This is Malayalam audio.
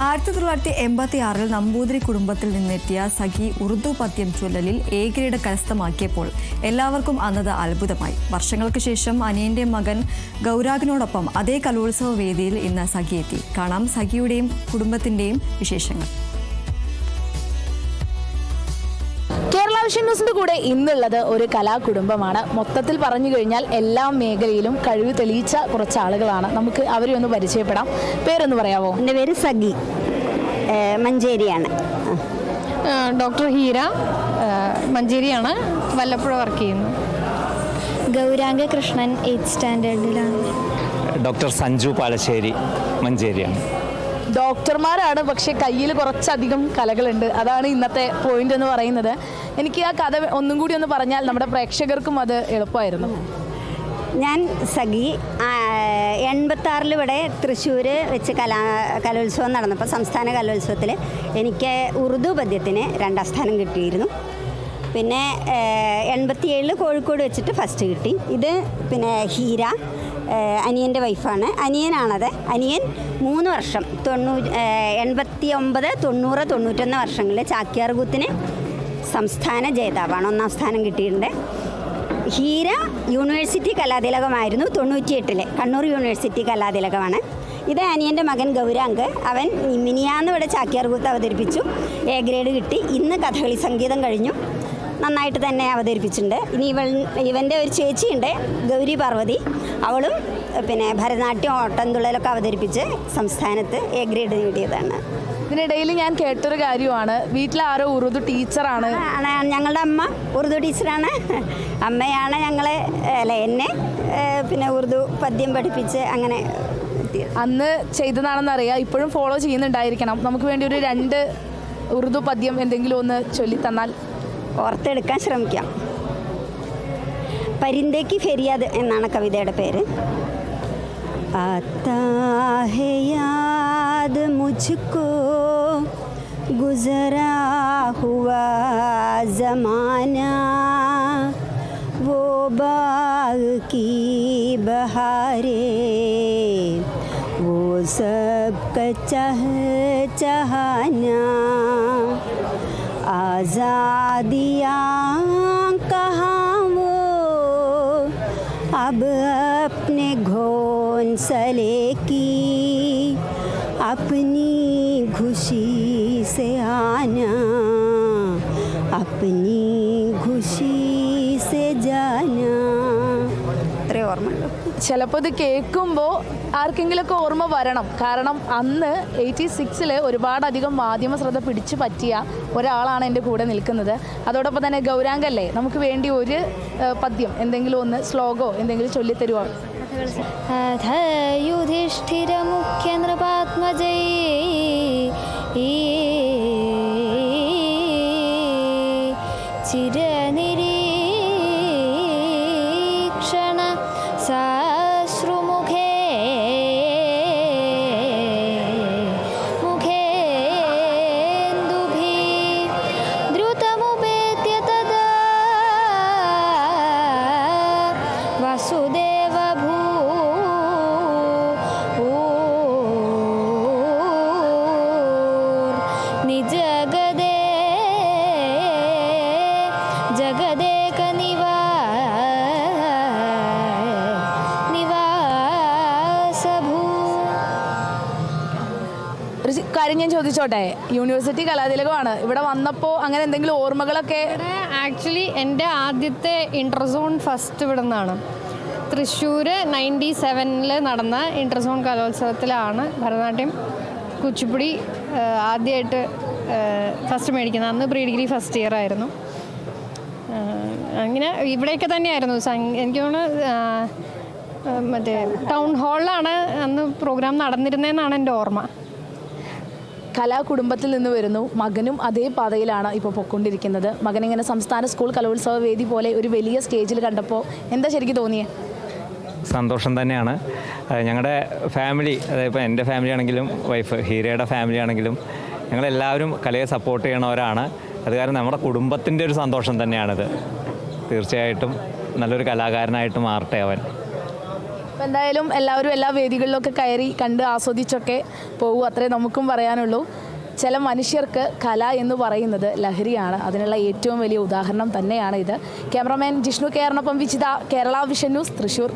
1986 നമ്പൂതിരി കുടുംബത്തിൽ നിന്നെത്തിയ സഖി ഉറുദു പദ്യം ചൊല്ലലിൽ എ ഗ്രേഡ് കരസ്ഥമാക്കിയപ്പോൾ എല്ലാവർക്കും അന്നത് അത്ഭുതമായി. വർഷങ്ങൾക്ക് ശേഷം അനിയന്റെ മകൻ ഗൗരാഗിനോടൊപ്പം അതേ കലോത്സവ വേദിയിൽ ഇന്ന് സഖി എത്തി. കാണാം സഖിയുടെയും കുടുംബത്തിന്റെയും വിശേഷങ്ങൾ. കേരള വിഷൻ ന്യൂസിന്റെ കൂടെ ഇന്നുള്ളത് ഒരു കലാകുടുംബമാണ്. മൊത്തത്തിൽ പറഞ്ഞു കഴിഞ്ഞാൽ എല്ലാ മേഖലയിലും കഴിവ് തെളിയിച്ച കുറച്ച് ആളുകളാണ്. നമുക്ക് അവരെ ഒന്ന് പരിചയപ്പെടാം. പേരൊന്ന് പറയാമോ? എൻ്റെ പേര് സഖി, മഞ്ചേരിയാണ്. ഡോക്ടർ ഹീര, മഞ്ചേരിയാണ്, വല്ലപ്പുഴ വർക്ക് ചെയ്യുന്നു. ഗൗരാംഗ കൃഷ്ണൻ 8th സ്റ്റാൻഡേർഡിലാണ്. ഡോക്ടർ സഞ്ജു പാലശ്ശേരി, മഞ്ചേരിയാണ്. ഡോക്ടർമാരാണ്, പക്ഷേ കയ്യിൽ കുറച്ചധികം കലകളുണ്ട്. അതാണ് ഇന്നത്തെ പോയിന്റ് എന്ന് പറയുന്നത്. എനിക്ക് ആ കഥ ഒന്നും കൂടി ഒന്ന് പറഞ്ഞാൽ നമ്മുടെ പ്രേക്ഷകർക്കും അത് എളുപ്പമായിരുന്നു. ഞാൻ സഖി 86 ഇവിടെ തൃശ്ശൂർ വെച്ച് കലോത്സവം നടന്നപ്പോൾ സംസ്ഥാന കലോത്സവത്തിൽ എനിക്ക് ഉറുദു പദ്യത്തിന് 2ാം സ്ഥാനം കിട്ടിയിരുന്നു. പിന്നെ 87 കോഴിക്കോട് വെച്ചിട്ട് ഫസ്റ്റ് കിട്ടി. ഇത് പിന്നെ ഹീര അനിയൻ്റെ വൈഫാണ്. അനിയനാണത്. അനിയൻ 3 വർഷം 89, 90, 91 വർഷങ്ങളിൽ ചാക്യാർകൂത്തിന് സംസ്ഥാന ജേതാവാണ്. 1ാം സ്ഥാനം കിട്ടിയിട്ടുണ്ട്. ഹീര യൂണിവേഴ്സിറ്റി കലാതിലകമായിരുന്നു 98 കണ്ണൂർ യൂണിവേഴ്സിറ്റി കലാതിലകമാണ്. ഇത് അനിയൻ്റെ മകൻ ഗൗരാങ്ക്. അവൻ മിനിയാന്ന് ഇവിടെ ചാക്യാർകൂത്ത് അവതരിപ്പിച്ചു, എ ഗ്രേഡ് കിട്ടി. ഇന്ന് കഥകളി സംഗീതം കഴിഞ്ഞു, നന്നായിട്ട് തന്നെ അവതരിപ്പിച്ചിട്ടുണ്ട്. ഇനി ഇവൻ്റെ ഒരു ചേച്ചിയുണ്ട്, ഗൗരി പാർവതി. അവളും പിന്നെ ഭരതനാട്യം, ഓട്ടംതുള്ളലൊക്കെ അവതരിപ്പിച്ച് സംസ്ഥാനത്ത് എ ഗ്രേഡ് നേടിയതാണ്. ഇതിനിടയിൽ ഞാൻ കേട്ടൊരു കാര്യമാണ്, വീട്ടിലാരോ ഉറുദു ടീച്ചറാണ്. ഞങ്ങളുടെ അമ്മ ഉറുദു ടീച്ചറാണ്. അമ്മയാണ് എന്നെ പിന്നെ ഉറുദു പദ്യം പഠിപ്പിച്ച് അങ്ങനെ അന്ന് ചെയ്തതാണെന്നറിയാം. ഇപ്പോഴും ഫോളോ ചെയ്യുന്നുണ്ടായിരിക്കണം. നമുക്ക് വേണ്ടി ഒരു 2 ഉറുദു പദ്യം എന്തെങ്കിലും ഒന്ന് ചൊല്ലിത്തന്നാൽ ഓർത്തെടുക്കാൻ ശ്രമിക്കാം. പരിന്തേക്ക് ഫെരിയാദ് എന്നാണ് കവിതയുടെ പേര്. ആതാ ഹേ യാദ് മുജ്കോ ഗുസരാ ഹുവാ ജമാനാ വോ ബാഗ് കീ ബഹാരേ वो सब का चहाना आज़ादियाँ कहाँ वो अब अपने घोंसले की अपनी खुशी से आना अपनी खुशी से जाना. ഇത്രേ ഓർമ്മയുള്ളൂ. ചിലപ്പോൾ ഇത് കേൾക്കുമ്പോൾ ആർക്കെങ്കിലുമൊക്കെ ഓർമ്മ വരണം. കാരണം അന്ന് 86 ഒരുപാടധികം മാധ്യമ ശ്രദ്ധ പിടിച്ചു പറ്റിയ ഒരാളാണ് എൻ്റെ കൂടെ നിൽക്കുന്നത്. അതോടൊപ്പം തന്നെ ഗൗരാംഗല്ലേ, നമുക്ക് വേണ്ടി ഒരു പദ്യം എന്തെങ്കിലും ഒന്ന് ശ്ലോകോ എന്തെങ്കിലും ചൊല്ലിത്തരുമോ? യുധിഷ്ഠിര മുഖ്യ നൃപാത്മജൈ ചിരനിരീക്ഷണ സാശ്രുമുഖേ മുഖേന്ദുഭിः ദ്രുതമുപേത്യ തദാ വസുദേവ നിജഗദേ ജഗദേക നിവാസഭൂ. ഒരു കാര്യം ഞാൻ ചോദിച്ചോട്ടെ, യൂണിവേഴ്സിറ്റി കലാതിലകമാണ്. ഇവിടെ വന്നപ്പോൾ അങ്ങനെ എന്തെങ്കിലും ഓർമ്മകളൊക്കെ? ആക്ച്വലി എൻ്റെ ആദ്യത്തെ ഇൻ്റർസോൺ ഫസ്റ്റ് ഇവിടെ നിന്നാണ്. തൃശ്ശൂർ 97 നടന്ന ഇൻ്റർസോൺ കലോത്സവത്തിലാണ് ഭരതനാട്യം കുച്ചിപ്പുടി ആദ്യമായിട്ട് ഫസ്റ്റ് മേടിക്കുന്നത്. അന്ന് പ്രീ ഡിഗ്രി ഫസ്റ്റ് ഇയർ ആയിരുന്നു. അങ്ങനെ ഇവിടെയൊക്കെ തന്നെയായിരുന്നു. എനിക്ക് തോന്നുന്നു മറ്റേ ടൗൺ ഹാളിലാണ് അന്ന് പ്രോഗ്രാം നടന്നിരുന്നതെന്നാണ് എൻ്റെ ഓർമ്മ. കലാകുടുംബത്തിൽ നിന്ന് വരുന്നു. മകനും അതേ പാതയിലാണ് ഇപ്പോൾ പൊയ്ക്കൊണ്ടിരിക്കുന്നത്. മകനിങ്ങനെ സംസ്ഥാന സ്കൂൾ കലോത്സവ വേദി പോലെ ഒരു വലിയ സ്റ്റേജിൽ കണ്ടപ്പോൾ എന്താ ശരിക്കും തോന്നിയത്? സന്തോഷം തന്നെയാണ്. ഞങ്ങളുടെ ഫാമിലി, അതായത് ഇപ്പോൾ എൻ്റെ ഫാമിലി ആണെങ്കിലും വൈഫ് ഹീരയുടെ ഫാമിലി ആണെങ്കിലും ഞങ്ങളെല്ലാവരും കലയെ സപ്പോർട്ട് ചെയ്യണവരാണ്. അത് കാരണം നമ്മുടെ കുടുംബത്തിൻ്റെ ഒരു സന്തോഷം തന്നെയാണിത്. തീർച്ചയായിട്ടും നല്ലൊരു കലാകാരനായിട്ട് മാറട്ടെ അവൻ. അപ്പോൾ എന്തായാലും എല്ലാവരും എല്ലാ വേദികളിലൊക്കെ കയറി കണ്ട് ആസ്വദിച്ചൊക്കെ പോകും, അത്രേ നമുക്കും പറയാനുള്ളൂ. ചില മനുഷ്യർക്ക് കല എന്ന് പറയുന്നത് ലഹരിയാണ്, അതിനുള്ള ഏറ്റവും വലിയ ഉദാഹരണം തന്നെയാണ് ഇത്. ക്യാമറമാൻ ജിഷ്ണു കെയറിനൊപ്പം വിജിത, കേരള വിഷൻ ന്യൂസ്, തൃശ്ശൂർ.